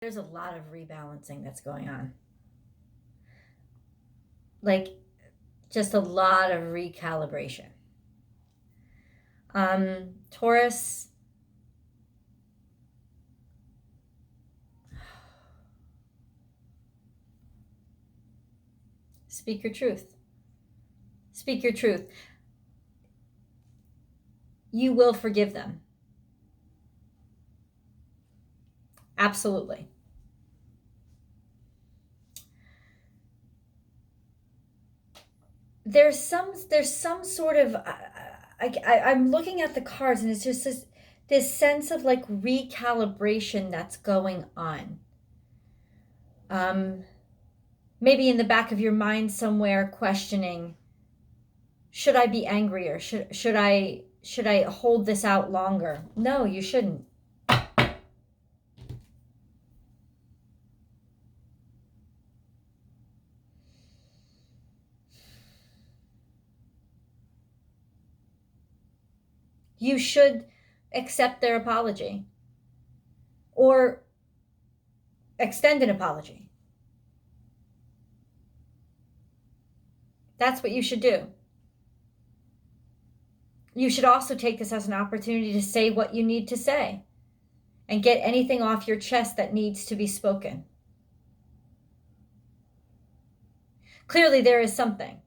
There's a lot of rebalancing that's going on. Like, just a lot of recalibration. Taurus, speak your truth. Speak your truth. You will forgive them. Absolutely. There's some sort of I'm looking at the cards, and it's just this sense of like recalibration that's going on. Maybe in the back of your mind somewhere questioning, should I be angrier? Should I hold this out longer? No, you shouldn't. You should accept their apology or extend an apology. That's what you should do. You should also take this as an opportunity to say what you need to say and get anything off your chest that needs to be spoken. Clearly, there is something.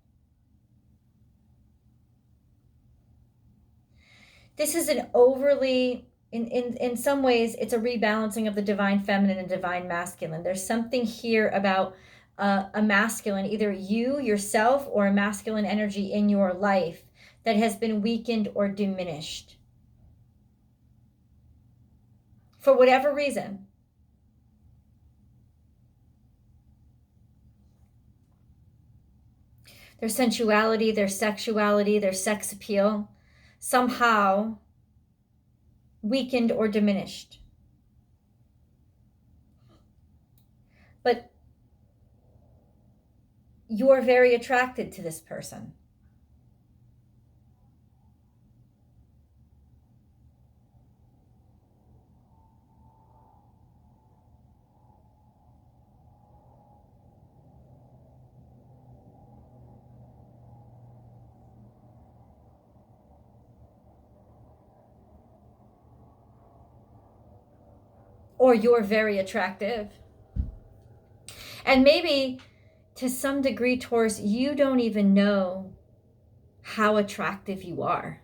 This is an overly, in some ways, it's a rebalancing of the divine feminine and divine masculine. There's something here about a masculine, either you, yourself, or a masculine energy in your life that has been weakened or diminished. For whatever reason. Their sensuality, their sexuality, their sex appeal, somehow weakened or diminished. But you're very attracted to this person. Or you're very attractive. And maybe to some degree, Taurus, you don't even know how attractive you are.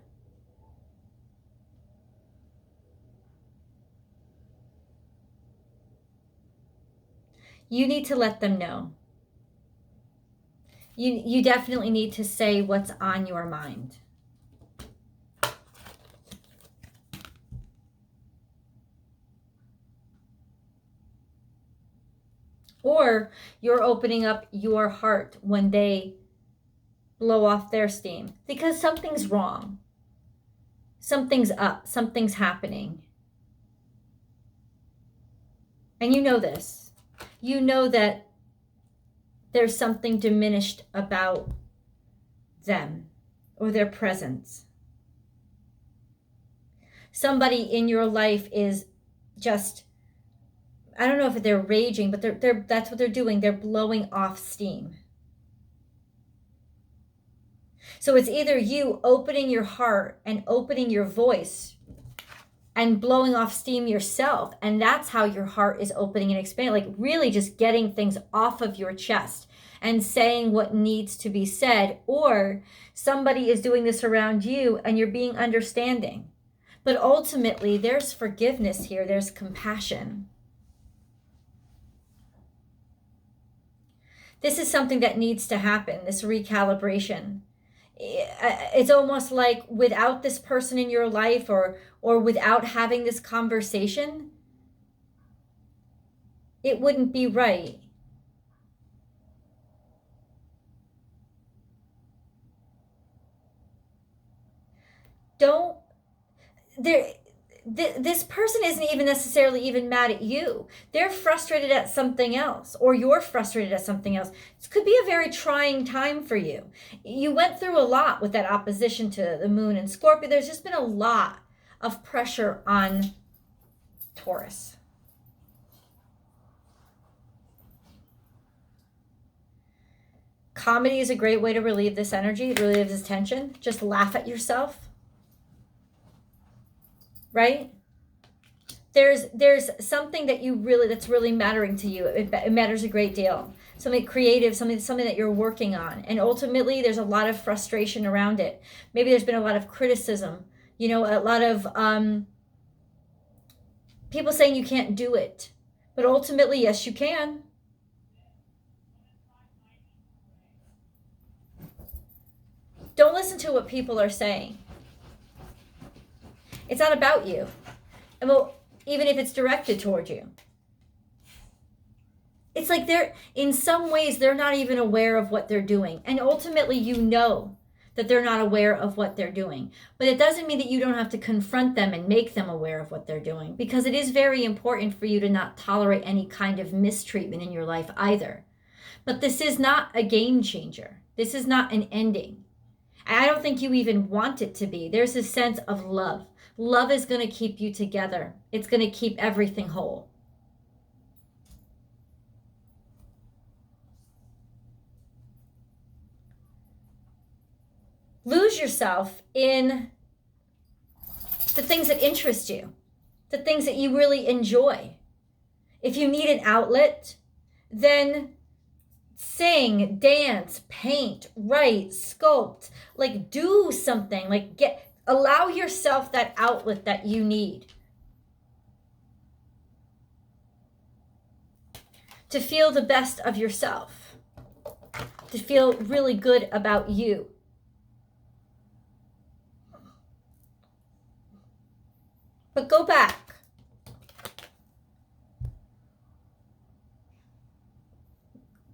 You need to let them know. You definitely need to say what's on your mind. Or you're opening up your heart when they blow off their steam, because something's wrong. Something's up. Something's happening. And you know this. You know that there's something diminished about them or their presence. Somebody in your life is just, I don't know if they're raging, but that's what they're doing. They're blowing off steam. So it's either you opening your heart and opening your voice and blowing off steam yourself, and that's how your heart is opening and expanding, like really just getting things off of your chest and saying what needs to be said, or somebody is doing this around you and you're being understanding. But ultimately, there's forgiveness here. There's compassion. This is something that needs to happen, this recalibration. It's almost like without this person in your life, or without having this conversation, it wouldn't be right. This person isn't even necessarily even mad at you. They're frustrated at something else, or you're frustrated at something else. This could be a very trying time for you. You went through a lot with that opposition to the moon and Scorpio. There's just been a lot of pressure on Taurus. Comedy is a great way to relieve this energy, relieve this tension. Just laugh at yourself. Right? There's something that that's really mattering to you. It matters a great deal. Something creative, something that you're working on. And ultimately, there's a lot of frustration around it. Maybe there's been a lot of criticism. A lot of people saying you can't do it. But ultimately, yes, you can. Don't listen to what people are saying. It's not about you. And well, even if it's directed toward you. It's like in some ways, they're not even aware of what they're doing. And ultimately, you know that they're not aware of what they're doing. But it doesn't mean that you don't have to confront them and make them aware of what they're doing. Because it is very important for you to not tolerate any kind of mistreatment in your life either. But this is not a game changer. This is not an ending. I don't think you even want it to be. There's a sense of love. Love is going to keep you together. It's going to keep everything whole. Lose yourself in the things that interest you, the things that you really enjoy. If you need an outlet, then sing, dance, paint, write, sculpt, like do something, like allow yourself that outlet that you need to feel the best of yourself, to feel really good about you. But go back.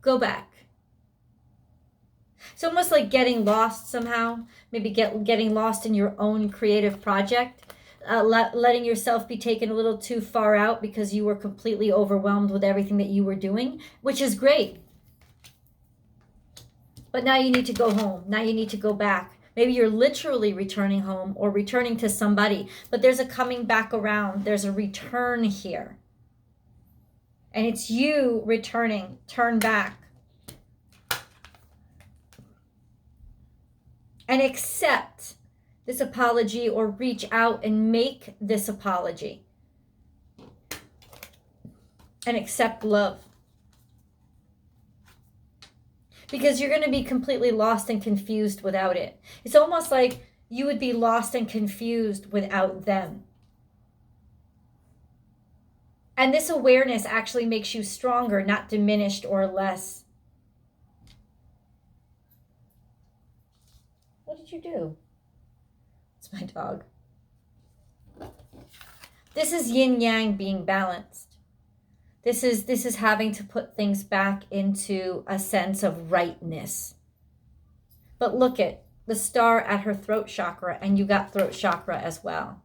Go back. It's almost like getting lost somehow. Maybe getting lost in your own creative project. Letting yourself be taken a little too far out because you were completely overwhelmed with everything that you were doing, which is great. But now you need to go home. Now you need to go back. Maybe you're literally returning home or returning to somebody, but there's a coming back around. There's a return here. And it's you returning. Turn back. And accept this apology or reach out and make this apology. And accept love. Because you're going to be completely lost and confused without it. It's almost like you would be lost and confused without them. And this awareness actually makes you stronger, not diminished or less. What did you do? It's my dog. This is yin yang being balanced. This is having to put things back into a sense of rightness. But look at the star at her throat chakra, and you got throat chakra as well.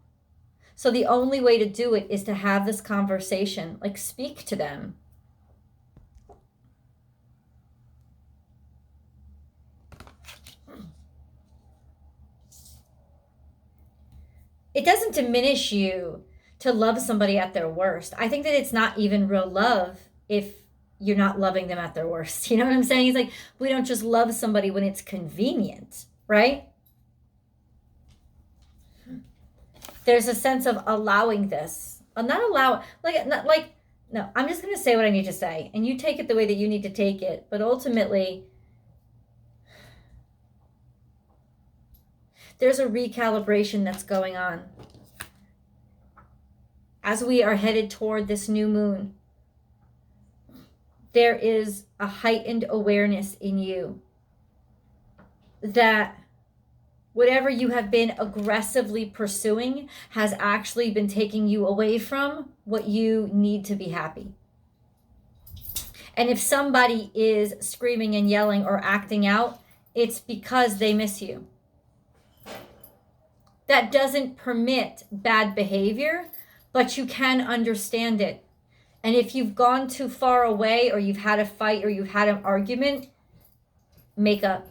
So the only way to do it is to have this conversation, like speak to them. It doesn't diminish you to love somebody at their worst. I think that it's not even real love if you're not loving them at their worst. You know what I'm saying? It's like, we don't just love somebody when it's convenient, right? There's a sense of allowing this. I'm not allow, no, I'm just going to say what I need to say. And you take it the way that you need to take it. But ultimately, there's a recalibration that's going on. As we are headed toward this new moon, there is a heightened awareness in you that whatever you have been aggressively pursuing has actually been taking you away from what you need to be happy. And if somebody is screaming and yelling or acting out, it's because they miss you. That doesn't permit bad behavior, but you can understand it. And if you've gone too far away, or you've had a fight, or you've had an argument, make up.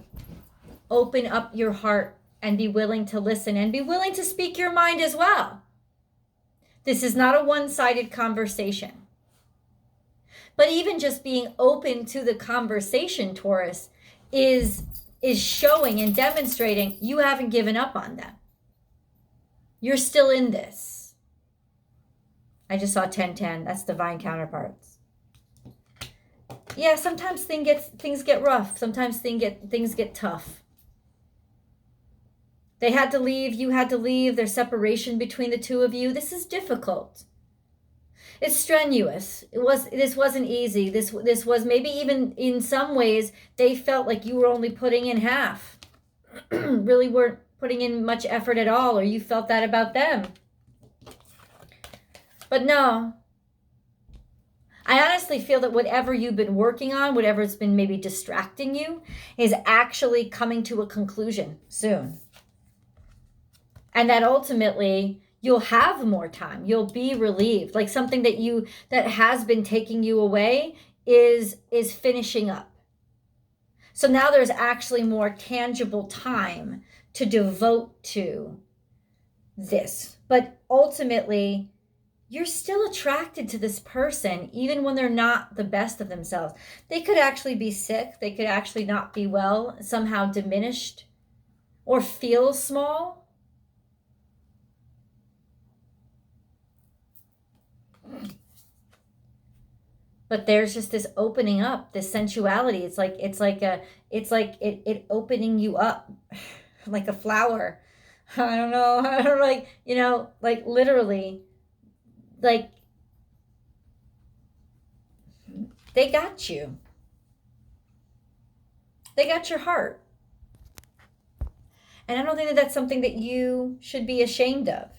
Open up your heart and be willing to listen and be willing to speak your mind as well. This is not a one-sided conversation. But even just being open to the conversation, Taurus, is showing and demonstrating you haven't given up on them. You're still in this. I just saw 1010. That's divine counterparts. Yeah, sometimes things get rough. Sometimes things get tough. They had to leave. You had to leave. There's separation between the two of you. This is difficult. It's strenuous. This wasn't easy. This was maybe even in some ways they felt like you were only putting in half. Really weren't putting in much effort at all, or you felt that about them. But no. I honestly feel that whatever you've been working on, whatever's been maybe distracting you, is actually coming to a conclusion soon. And that ultimately you'll have more time. You'll be relieved. Like something that has been taking you away is finishing up. So now there's actually more tangible time to devote to this. But ultimately, you're still attracted to this person, even when they're not the best of themselves. They could actually be sick. They could actually not be well, somehow diminished, or feel small. But there's just this opening up, this sensuality. It's like it opening you up like a flower. I don't know, like literally, like they got you. They got your heart. And I don't think that that's something that you should be ashamed of.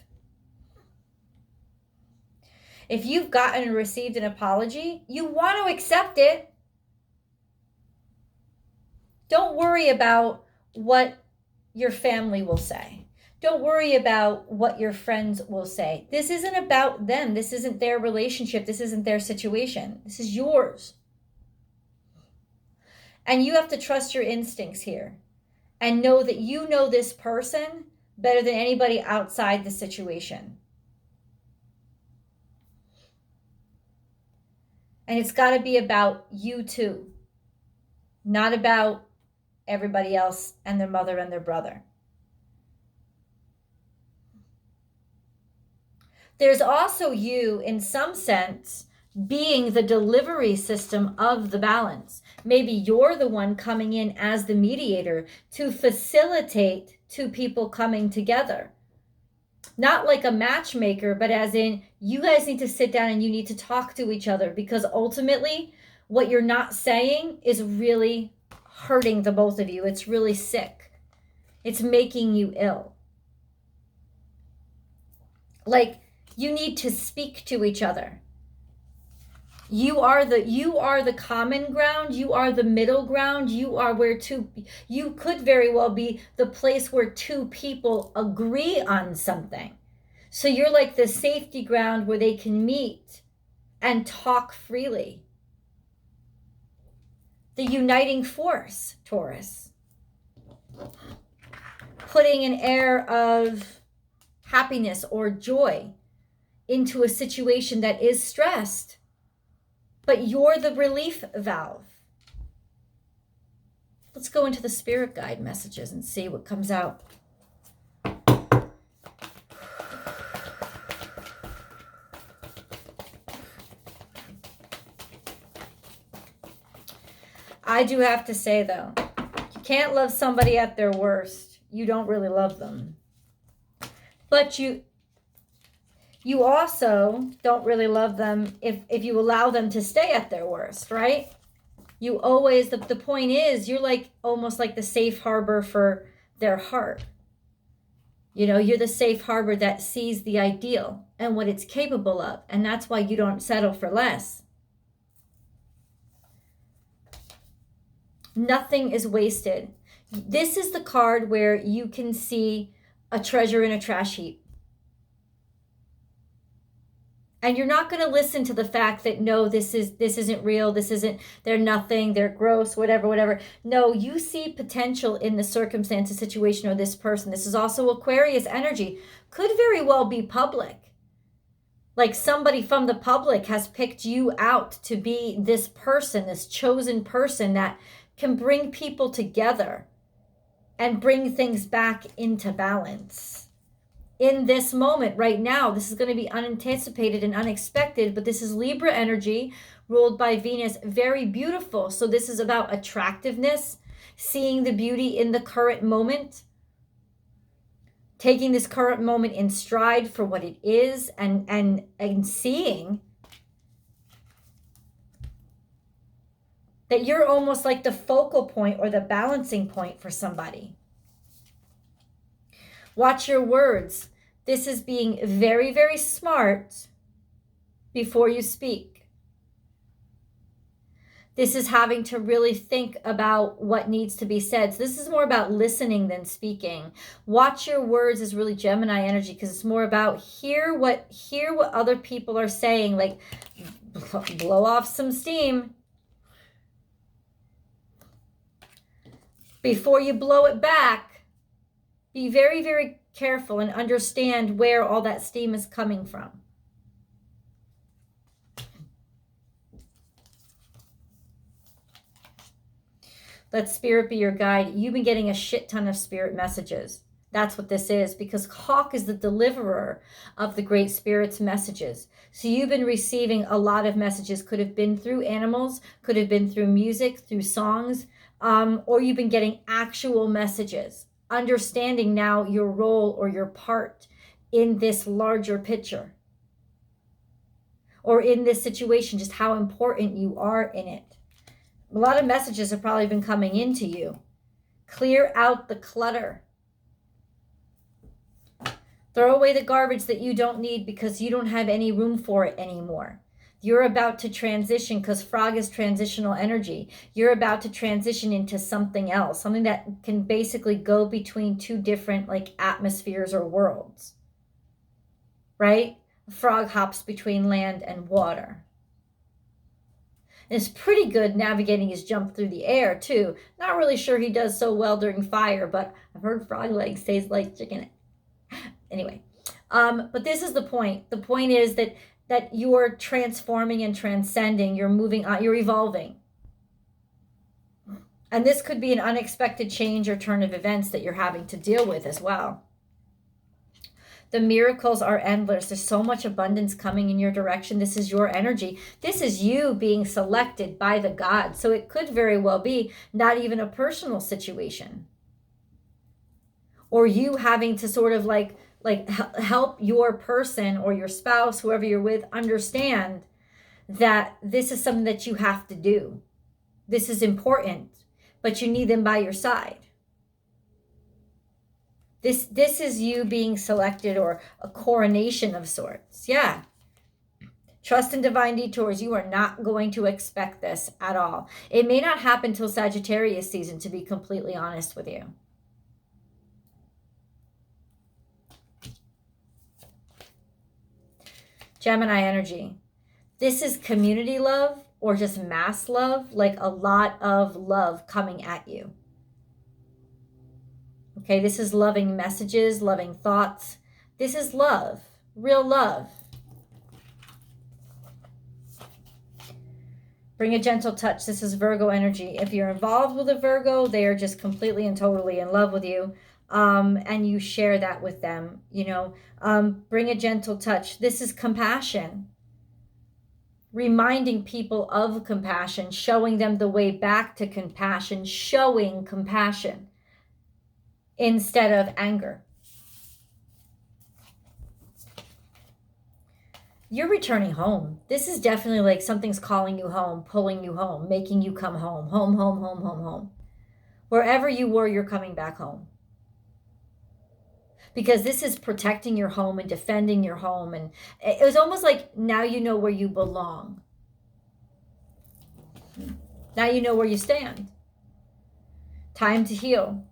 If you've gotten and received an apology, you want to accept it. Don't worry about what your family will say. Don't worry about what your friends will say. This isn't about them. This isn't their relationship. This isn't their situation. This is yours. And you have to trust your instincts here and know that you know this person better than anybody outside the situation. And it's got to be about you too, not about everybody else and their mother and their brother. There's also you, in some sense, being the delivery system of the balance. Maybe you're the one coming in as the mediator to facilitate two people coming together. Not like a matchmaker, but as in you guys need to sit down and you need to talk to each other, because ultimately what you're not saying is really hurting the both of you. It's really sick. It's making you ill. Like you need to speak to each other. You are the common ground. You are the middle ground. You are you could very well be the place where two people agree on something. So you're like the safety ground where they can meet and talk freely. The uniting force, Taurus. Putting an air of happiness or joy into a situation that is stressed. But you're the relief valve. Let's go into the spirit guide messages and see what comes out. I do have to say, though, you can't love somebody at their worst. You don't really love them. But you also don't really love them if you allow them to stay at their worst, right? You always, the point is, you're like almost like the safe harbor for their heart. You know, you're the safe harbor that sees the ideal and what it's capable of. And that's why you don't settle for less. Nothing is wasted. This is the card where you can see a treasure in a trash heap. And you're not going to listen to the fact that, no, this isn't real. They're nothing. They're gross, whatever. No, you see potential in the circumstance, situation, or this person. This is also Aquarius energy. Could very well be public. Like somebody from the public has picked you out to be this person, this chosen person that can bring people together and bring things back into balance. In this moment right now, this is going to be unanticipated and unexpected, but this is Libra energy ruled by Venus, very beautiful. So this is about attractiveness, seeing the beauty in the current moment, taking this current moment in stride for what it is, and seeing that you're almost like the focal point or the balancing point for somebody. Watch your words. This is being very, very smart before you speak. This is having to really think about what needs to be said. So this is more about listening than speaking. Watch your words is really Gemini energy, because it's more about hear what other people are saying, like blow off some steam before you blow it back. Be very, very careful and understand where all that steam is coming from. Let spirit be your guide. You've been getting a shit ton of spirit messages. That's what this is, because Hawk is the deliverer of the great spirit's messages. So you've been receiving a lot of messages. Could have been through animals, could have been through music, through songs, or you've been getting actual messages. Understanding now your role or your part in this larger picture, or in this situation, just how important you are in it. A lot of messages have probably been coming into you. Clear out the clutter. Throw away the garbage that you don't need because you don't have any room for it anymore. You're about to transition, because frog is transitional energy. You're about to transition into something else, something that can basically go between two different like atmospheres or worlds, right? A frog hops between land and water. And it's pretty good navigating his jump through the air too. Not really sure he does so well during fire, but I've heard frog legs taste like chicken. Anyway, but this is the point. The point is that you're transforming and transcending. You're moving on. You're evolving. And this could be an unexpected change or turn of events that you're having to deal with as well. The miracles are endless. There's so much abundance coming in your direction. This is your energy. This is you being selected by the gods. So it could very well be not even a personal situation, or you having to sort of like help your person or your spouse, whoever you're with, understand that this is something that you have to do. This is important, but you need them by your side. This is you being selected, or a coronation of sorts. Yeah. Trust in divine detours. You are not going to expect this at all. It may not happen till Sagittarius season, to be completely honest with you. Gemini energy. This is community love, or just mass love, like a lot of love coming at you. Okay, this is loving messages, loving thoughts. This is love, real love. Bring a gentle touch. This is Virgo energy. If you're involved with a Virgo, they are just completely and totally in love with you. And you share that with them, you know. Bring a gentle touch. This is compassion. Reminding people of compassion, showing them the way back to compassion, showing compassion instead of anger. You're returning home. This is definitely like something's calling you home, pulling you home, making you come home, home, home, home, home, home. Wherever you were, you're coming back home. Because this is protecting your home and defending your home. And it was almost like now you know where you belong. Now you know where you stand. Time to heal.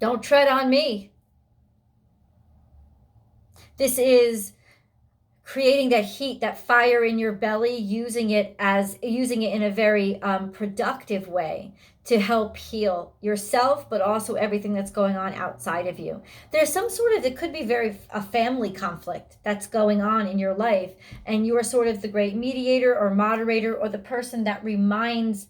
Don't tread on me. This is creating that heat, that fire in your belly, using it in a very productive way to help heal yourself, but also everything that's going on outside of you. There's some sort of, it could be a family conflict that's going on in your life, and you are sort of the great mediator or moderator, or the person that reminds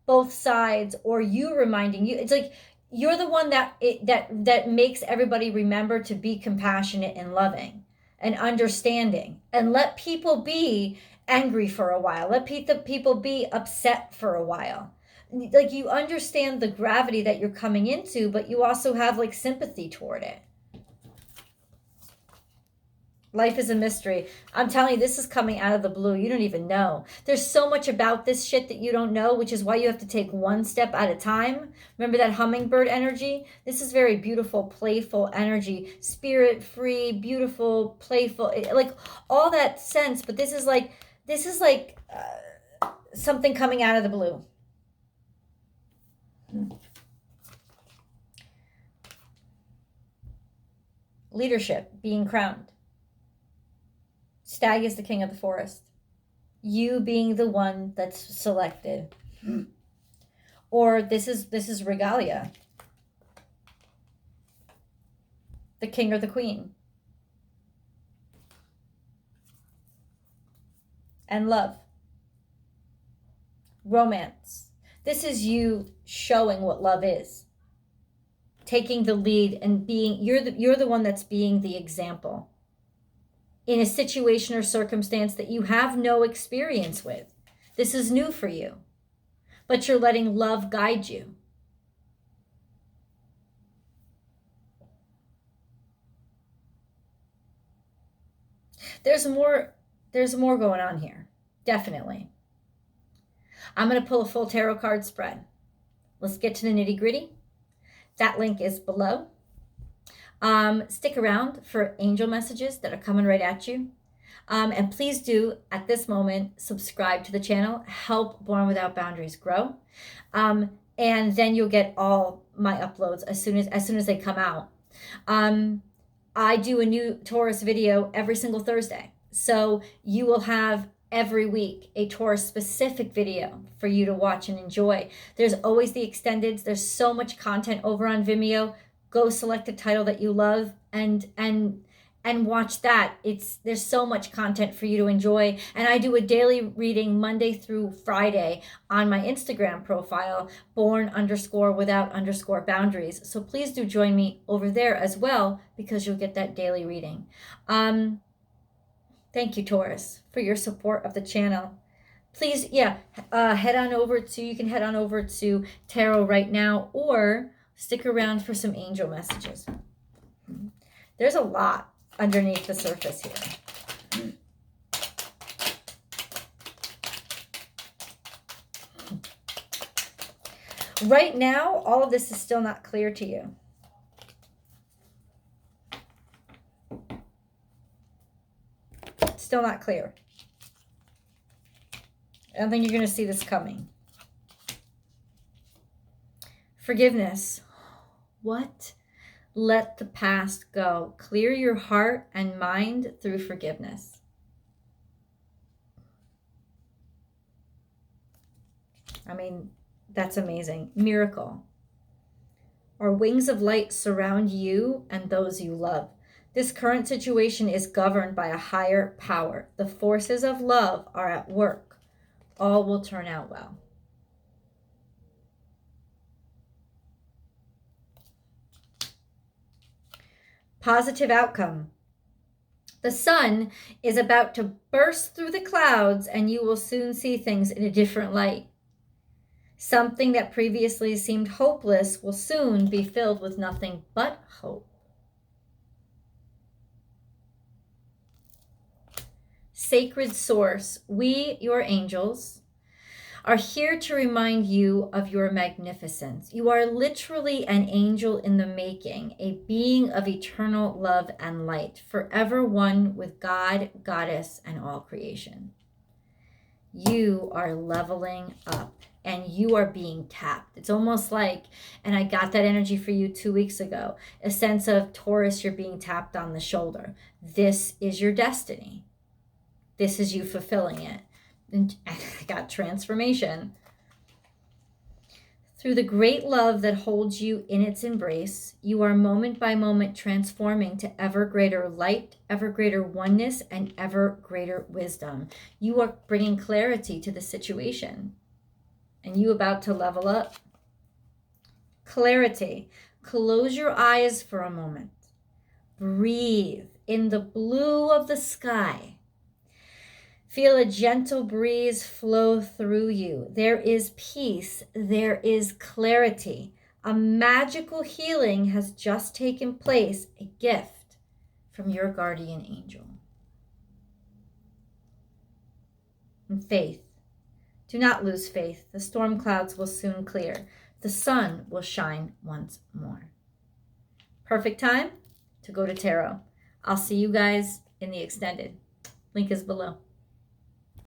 both sides, or you reminding you. It's like you're the one that makes everybody remember to be compassionate and loving and understanding, and let people be angry for a while. Let people be upset for a while. Like, you understand the gravity that you're coming into, but you also have like sympathy toward it. Life is a mystery. I'm telling you, this is coming out of the blue. You don't even know. There's so much about this shit that you don't know, which is why you have to take one step at a time. Remember that hummingbird energy? This is very beautiful, playful energy. Spirit-free, beautiful, playful, like all that sense. But this is like something coming out of the blue. Leadership, being crowned. Stag is the king of the forest. You being the one that's selected. Or this is regalia. The king or the queen. And love. Romance. This is you showing what love is. Taking the lead and being, you're the one that's being the example in a situation or circumstance that you have no experience with. This is new for you, but you're letting love guide you. There's more going on here, definitely. I'm going to pull a full tarot card spread. Let's get to the nitty-gritty. That link is below. Stick around for angel messages that are coming right at you. And please do, at this moment, subscribe to the channel. Help Born Without Boundaries grow. And then you'll get all my uploads as soon as they come out. I do a new Taurus video every single Thursday. So you will have every week a Taurus specific video for you to watch and enjoy. There's always the extendeds. There's so much content over on Vimeo. Go select a title that you love and watch that. There's so much content for you to enjoy. And I do a daily reading Monday through Friday on my Instagram profile, born_without_boundaries. So please do join me over there as well, because you'll get that daily reading. Thank you, Taurus, for your support of the channel. Please, head on over to Tarot right now, or stick around for some angel messages. There's a lot underneath the surface here. Right now, all of this is still not clear to you. Still not clear. I don't think you're going to see this coming. Forgiveness. What? Let the past go. Clear your heart and mind through forgiveness. I mean, that's amazing. Miracle. Our wings of light surround you and those you love. This current situation is governed by a higher power. The forces of love are at work. All will turn out well. Positive outcome. The sun is about to burst through the clouds, and you will soon see things in a different light. Something that previously seemed hopeless will soon be filled with nothing but hope. Sacred source, we, your angels, are here to remind you of your magnificence. You are literally an angel in the making, a being of eternal love and light, forever one with God, Goddess, and all creation. You are leveling up and you are being tapped. It's almost like, and I got that energy for you 2 weeks ago, a sense of Taurus, you're being tapped on the shoulder. This is your destiny. This is you fulfilling it. And I got transformation. Through the great love that holds you in its embrace, you are moment by moment transforming to ever greater light, ever greater oneness, and ever greater wisdom. You are bringing clarity to the situation. and you about to level up. Clarity. Close your eyes for a moment. Breathe in the blue of the sky. Feel a gentle breeze flow through you. There is peace. There is clarity. A magical healing has just taken place, a gift from your guardian angel. And faith. Do not lose faith. The storm clouds will soon clear. The sun will shine once more. Perfect time to go to tarot. I'll see you guys in the extended. Link is below.